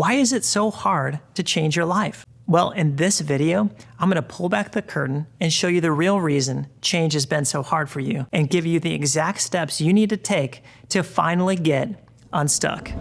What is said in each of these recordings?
Why is it so hard to change your life? Well, in this video, I'm going to pull back the curtain and show you the real reason change has been so hard for you and give you the exact steps you need to take to finally get unstuck.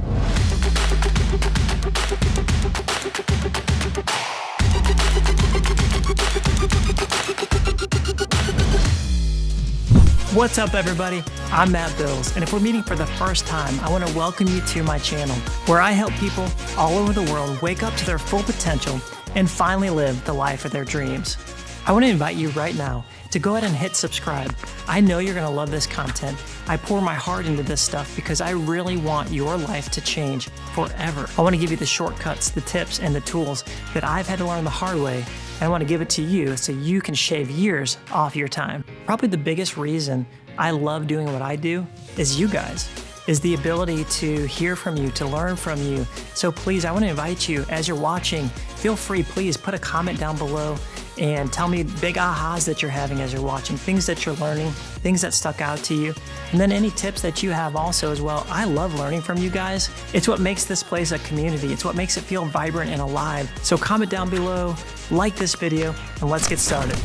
What's up, everybody? I'm Matt Bills, and if we're meeting for the first time, I want to welcome you to my channel, where I help people all over the world wake up to their full potential and finally live the life of their dreams. I want to invite you right now to go ahead and hit subscribe. I know you're going to love this content. I pour my heart into this stuff because I really want your life to change forever. I want to give you the shortcuts, the tips, and the tools that I've had to learn the hard way. I want to give it to you so you can shave years off your time. Probably the biggest reason I love doing what I do is you guys, is the ability to hear from you, to learn from you. So please, I want to invite you as you're watching, feel free, please put a comment down below and tell me big ahas that you're having as you're watching, things that you're learning, things that stuck out to you, and then any tips that you have also as well. I love learning from you guys. It's what makes this place a community. It's what makes it feel vibrant and alive. So comment down below, like this video, and let's get started.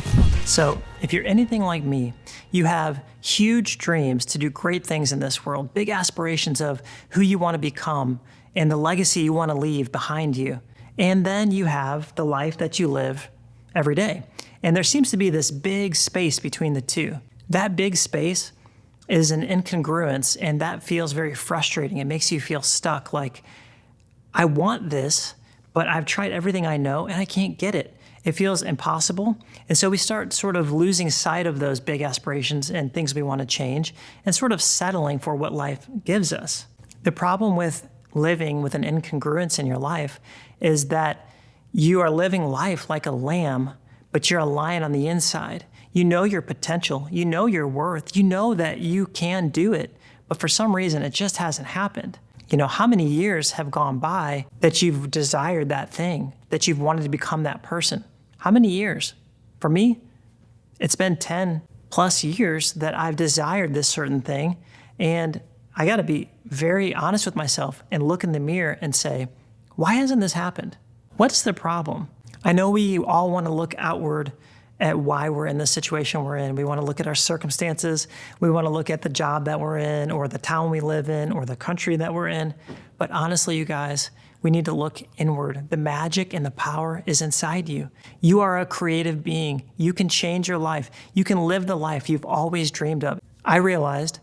So if you're anything like me, you have huge dreams to do great things in this world, big aspirations of who you want to become and the legacy you want to leave behind you. And then you have the life that you live every day. And there seems to be this big space between the two. That big space is an incongruence, and that feels very frustrating. It makes you feel stuck, like, I want this, but I've tried everything I know and I can't get it. It feels impossible. And so we start sort of losing sight of those big aspirations and things we want to change and sort of settling for what life gives us. The problem with living with an incongruence in your life is that you are living life like a lamb, but you're a lion on the inside. You know your potential, you know your worth, you know that you can do it, but for some reason it just hasn't happened. You know, how many years have gone by that you've desired that thing, that you've wanted to become that person? How many years? For me, it's been 10 plus years that I've desired this certain thing, and I gotta be very honest with myself and look in the mirror and say, why hasn't this happened? What's the problem? I know we all want to look outward at why we're in the situation we're in. We want to look at our circumstances. We want to look at the job that we're in, or the town we live in, or the country that we're in. But honestly, you guys, we need to look inward. The magic and the power is inside you. You are a creative being. You can change your life. You can live the life you've always dreamed of. I realized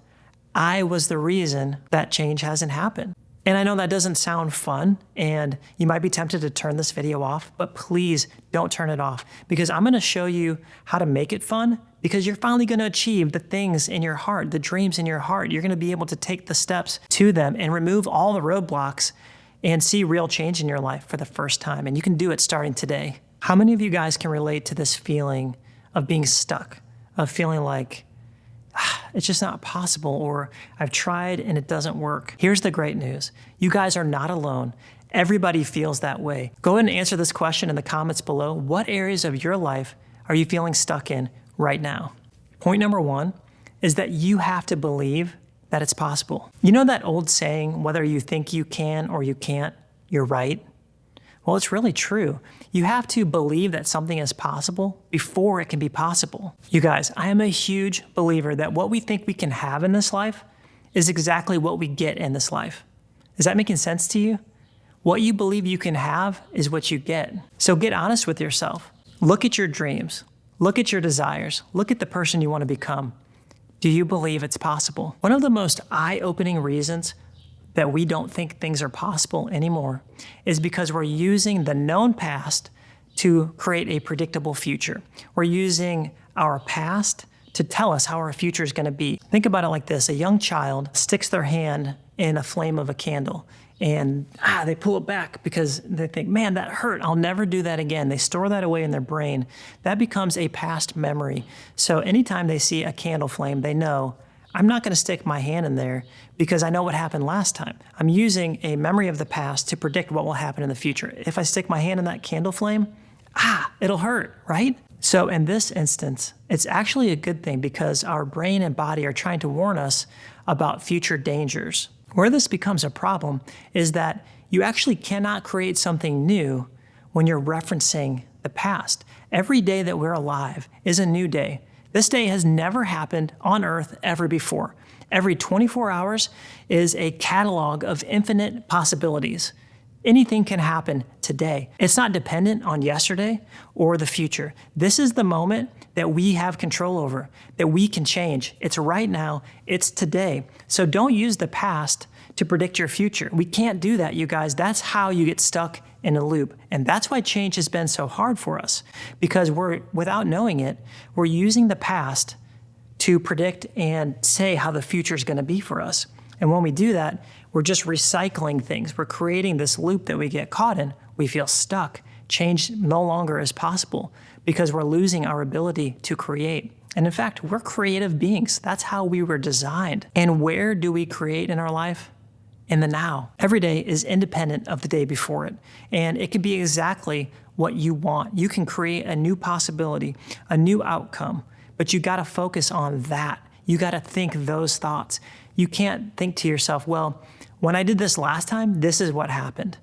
I was the reason that change hasn't happened. And I know that doesn't sound fun, and you might be tempted to turn this video off, but please don't turn it off, because I'm gonna show you how to make it fun, because you're finally gonna achieve the things in your heart, the dreams in your heart. You're gonna be able to take the steps to them and remove all the roadblocks and see real change in your life for the first time. And you can do it starting today. How many of you guys can relate to this feeling of being stuck, of feeling like, it's just not possible, or I've tried and it doesn't work? Here's the great news. You guys are not alone. Everybody feels that way. Go ahead and answer this question in the comments below. What areas of your life are you feeling stuck in right now? Point number one is that you have to believe that it's possible. You know that old saying, whether you think you can or you can't, you're right? Well, it's really true. You have to believe that something is possible before it can be possible. You guys, I am a huge believer that what we think we can have in this life is exactly what we get in this life. Is that making sense to you? What you believe you can have is what you get. So get honest with yourself. Look at your dreams. Look at your desires. Look at the person you want to become. Do you believe it's possible? One of the most eye-opening reasons that we don't think things are possible anymore is because we're using the known past to create a predictable future. We're using our past to tell us how our future is going to be. Think about it like this. A young child sticks their hand in a flame of a candle and they pull it back because they think, man, that hurt. I'll never do that again. They store that away in their brain. That becomes a past memory. So anytime they see a candle flame, they know, I'm not going to stick my hand in there because I know what happened last time. I'm using a memory of the past to predict what will happen in the future. If I stick my hand in that candle flame, it'll hurt, right? So in this instance, it's actually a good thing because our brain and body are trying to warn us about future dangers. Where this becomes a problem is that you actually cannot create something new when you're referencing the past. Every day that we're alive is a new day. This day has never happened on earth ever before. Every 24 hours is a catalog of infinite possibilities. Anything can happen today. It's not dependent on yesterday or the future. This is the moment that we have control over, that we can change. It's right now, it's today. So don't use the past to predict your future. We can't do that, you guys. That's how you get stuck in a loop. And that's why change has been so hard for us, because without knowing it, we're using the past to predict and say how the future is going to be for us. And when we do that, we're just recycling things. We're creating this loop that we get caught in. We feel stuck. Change no longer is possible because we're losing our ability to create. And in fact, we're creative beings. That's how we were designed. And where do we create in our life? In the now. Every day is independent of the day before it. And it can be exactly what you want. You can create a new possibility, a new outcome, but you got to focus on that. You got to think those thoughts. You can't think to yourself, well, when I did this last time, this is what happened.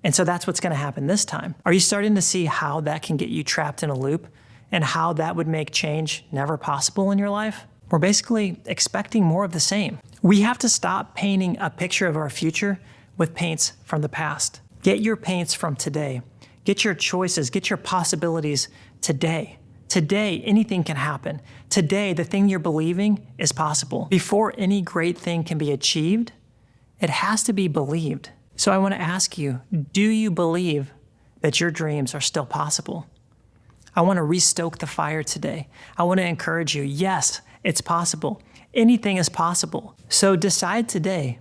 And so that's what's going to happen this time. Are you starting to see how that can get you trapped in a loop and how that would make change never possible in your life? We're basically expecting more of the same. We have to stop painting a picture of our future with paints from the past. Get your paints from today. Get your choices, get your possibilities today. Today, anything can happen. Today, the thing you're believing is possible. Before any great thing can be achieved, it has to be believed. So I want to ask you, do you believe that your dreams are still possible? I want to restoke the fire today. I want to encourage you, yes, it's possible. Anything is possible. So decide today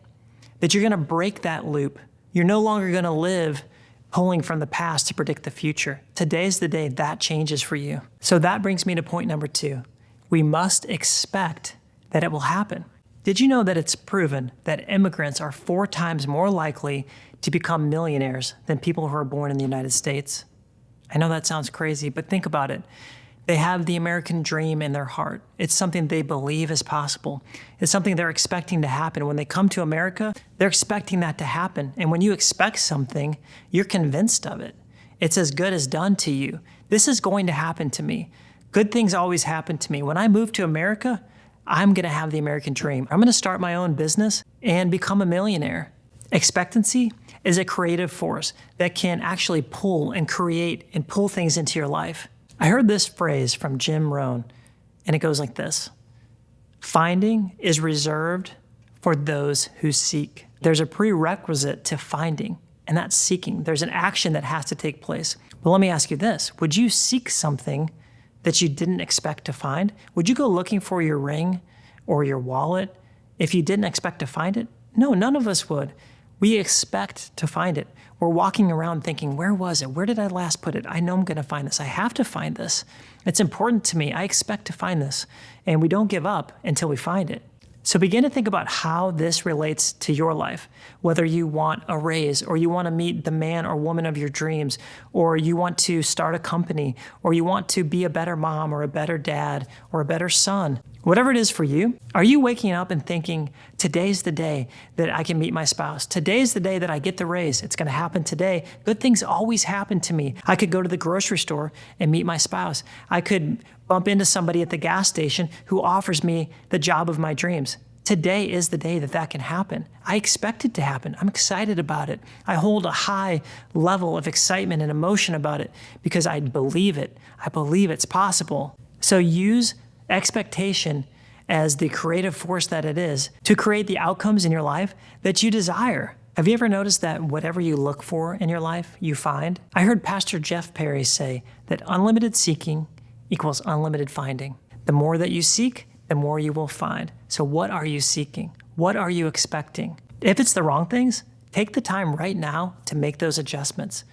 that you're going to break that loop. You're no longer going to live pulling from the past to predict the future. Today's the day that changes for you. So that brings me to point number 2. We must expect that it will happen. Did you know that it's proven that immigrants are 4 times more likely to become millionaires than people who are born in the United States? I know that sounds crazy, but think about it. They have the American dream in their heart. It's something they believe is possible. It's something they're expecting to happen. When they come to America, they're expecting that to happen. And when you expect something, you're convinced of it. It's as good as done to you. This is going to happen to me. Good things always happen to me. When I move to America, I'm going to have the American dream. I'm going to start my own business and become a millionaire. Expectancy is a creative force that can actually pull and create and pull things into your life. I heard this phrase from Jim Rohn, and it goes like this: finding is reserved for those who seek. There's a prerequisite to finding, and that's seeking. There's an action that has to take place. But let me ask you this: would you seek something that you didn't expect to find? Would you go looking for your ring or your wallet if you didn't expect to find it? No, none of us would. We expect to find it. We're walking around thinking, where was it? Where did I last put it? I know I'm going to find this. I have to find this. It's important to me. I expect to find this. And we don't give up until we find it. So begin to think about how this relates to your life, whether you want a raise or you want to meet the man or woman of your dreams, or you want to start a company, or you want to be a better mom or a better dad or a better son. Whatever it is for you, are you waking up and thinking, today's the day that I can meet my spouse? Today's the day that I get the raise. It's going to happen today. Good things always happen to me. I could go to the grocery store and meet my spouse. I could bump into somebody at the gas station who offers me the job of my dreams. Today is the day that that can happen. I expect it to happen. I'm excited about it. I hold a high level of excitement and emotion about it because I believe it. I believe it's possible. So use expectation as the creative force that it is to create the outcomes in your life that you desire. Have you ever noticed that whatever you look for in your life, you find? I heard Pastor Jeff Perry say that unlimited seeking equals unlimited finding. The more that you seek, the more you will find. So what are you seeking? What are you expecting? If it's the wrong things, take the time right now to make those adjustments.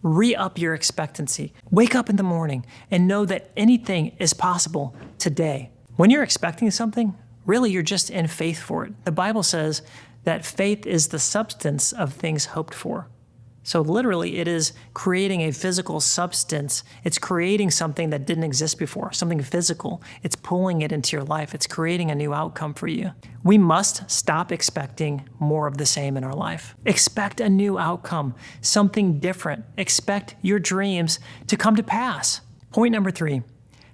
Re-up your expectancy. Wake up in the morning and know that anything is possible today. When you're expecting something, really you're just in faith for it. The Bible says that faith is the substance of things hoped for. So literally, it is creating a physical substance. It's creating something that didn't exist before, something physical. It's pulling it into your life. It's creating a new outcome for you. We must stop expecting more of the same in our life. Expect a new outcome, something different. Expect your dreams to come to pass. Point number 3,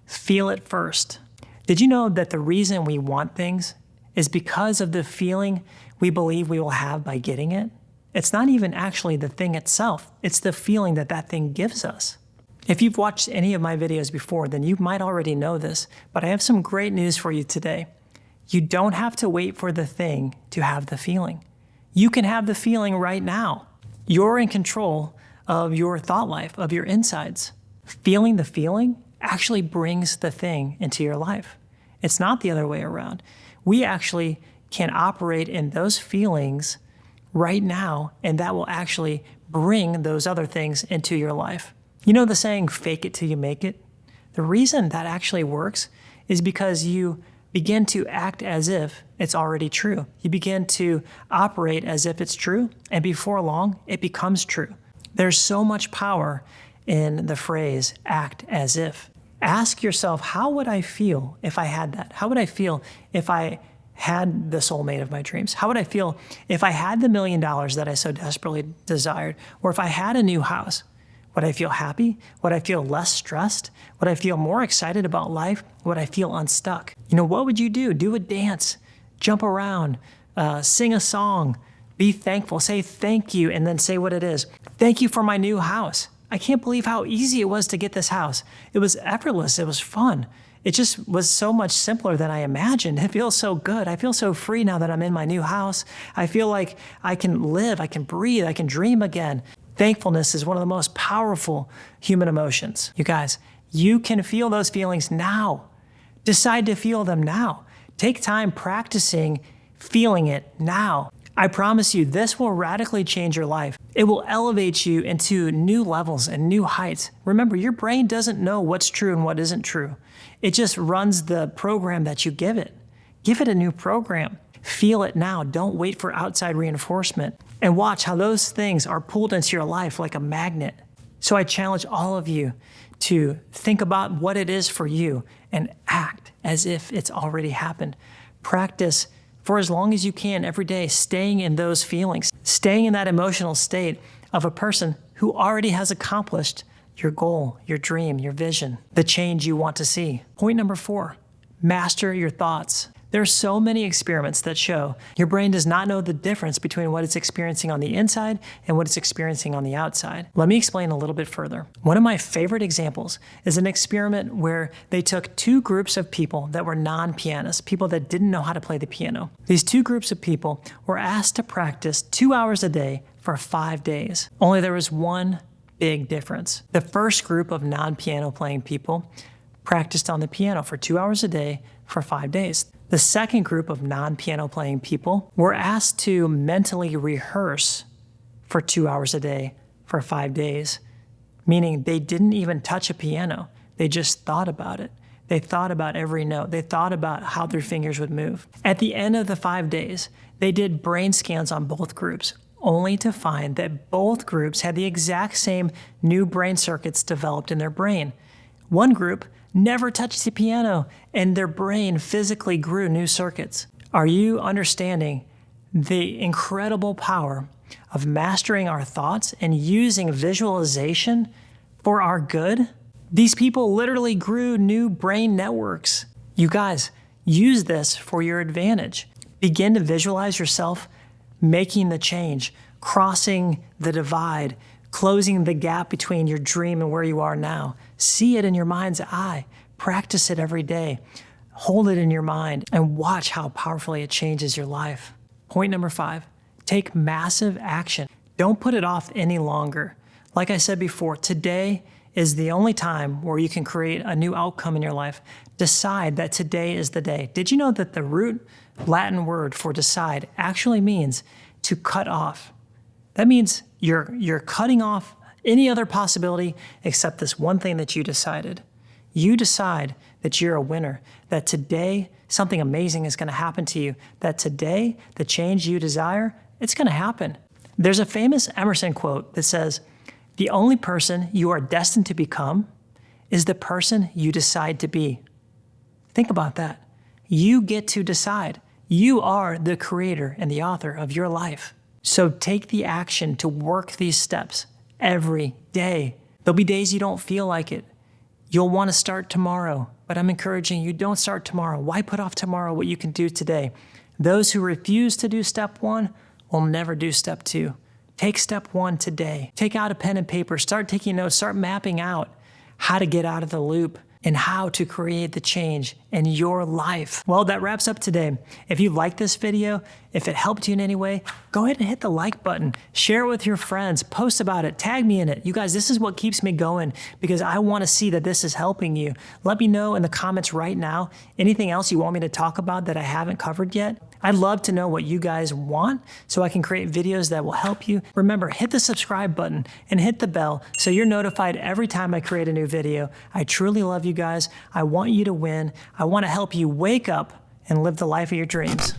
feel it first. Did you know that the reason we want things is because of the feeling we believe we will have by getting it? It's not even actually the thing itself. It's the feeling that that thing gives us. If you've watched any of my videos before, then you might already know this, but I have some great news for you today. You don't have to wait for the thing to have the feeling. You can have the feeling right now. You're in control of your thought life, of your insides. Feeling the feeling actually brings the thing into your life. It's not the other way around. We actually can operate in those feelings right now, and that will actually bring those other things into your life. You know the saying, fake it till you make it? The reason that actually works is because you begin to act as if it's already true. You begin to operate as if it's true, and before long, it becomes true. There's so much power in the phrase, act as if. Ask yourself, how would I feel if I had that? How would I feel if I had the soulmate of my dreams? How would I feel if I had the $1 million that I so desperately desired? Or if I had a new house? Would I feel happy? Would I feel less stressed? Would I feel more excited about life? Would I feel unstuck? What would you do? Do a dance, jump around, sing a song, be thankful, say thank you, and then say what it is. Thank you for my new house. I can't believe how easy it was to get this house. It was effortless. It was fun. It just was so much simpler than I imagined. It feels so good. I feel so free now that I'm in my new house. I feel like I can live, I can breathe, I can dream again. Thankfulness is one of the most powerful human emotions. You guys, you can feel those feelings now. Decide to feel them now. Take time practicing feeling it now. I promise you, this will radically change your life. It will elevate you into new levels and new heights. Remember, your brain doesn't know what's true and what isn't true. It just runs the program that you give it. Give it a new program. Feel it now. Don't wait for outside reinforcement. And watch how those things are pulled into your life like a magnet. So I challenge all of you to think about what it is for you and act as if it's already happened. Practice for as long as you can every day, staying in those feelings, staying in that emotional state of a person who already has accomplished your goal, your dream, your vision, the change you want to see. Point number 4, master your thoughts. There are so many experiments that show your brain does not know the difference between what it's experiencing on the inside and what it's experiencing on the outside. Let me explain a little bit further. One of my favorite examples is an experiment where they took 2 groups of people that were non-pianists, people that didn't know how to play the piano. These 2 groups of people were asked to practice 2 hours a day for 5 days. Only there was one big difference. The first group of non-piano playing people practiced on the piano for 2 hours a day for 5 days. The second group of non-piano playing people were asked to mentally rehearse for 2 hours a day for 5 days, meaning they didn't even touch a piano. They just thought about it. They thought about every note. They thought about how their fingers would move. At the end of the 5 days, they did brain scans on both groups, only to find that both groups had the exact same new brain circuits developed in their brain. One group never touched the piano, and their brain physically grew new circuits. Are you understanding the incredible power of mastering our thoughts and using visualization for our good? These people literally grew new brain networks. You guys, use this for your advantage. Begin to visualize yourself making the change, crossing the divide, closing the gap between your dream and where you are now. See it in your mind's eye. Practice it every day. Hold it in your mind and watch how powerfully it changes your life. Point number 5, take massive action. Don't put it off any longer. Like I said before, today is the only time where you can create a new outcome in your life. Decide that today is the day. Did you know that the root Latin word for decide actually means to cut off? That means you're cutting off any other possibility except this one thing that you decided. You decide that you're a winner, that today something amazing is going to happen to you, that today the change you desire, it's going to happen. There's a famous Emerson quote that says, "The only person you are destined to become is the person you decide to be." Think about that. You get to decide. You are the creator and the author of your life. So take the action to work these steps every day. There'll be days you don't feel like it. You'll want to start tomorrow, but I'm encouraging you, don't start tomorrow. Why put off tomorrow what you can do today? Those who refuse to do step one will never do step two. Take step one today. Take out a pen and paper, start taking notes, start mapping out how to get out of the loop and how to create the change in your life. Well, that wraps up today. If you liked this video, if it helped you in any way, go ahead and hit the like button, share it with your friends, post about it, tag me in it. You guys, this is what keeps me going because I want to see that this is helping you. Let me know in the comments right now anything else you want me to talk about that I haven't covered yet. I'd love to know what you guys want so I can create videos that will help you. Remember, hit the subscribe button and hit the bell so you're notified every time I create a new video. I truly love you guys. I want you to win. I want to help you wake up and live the life of your dreams.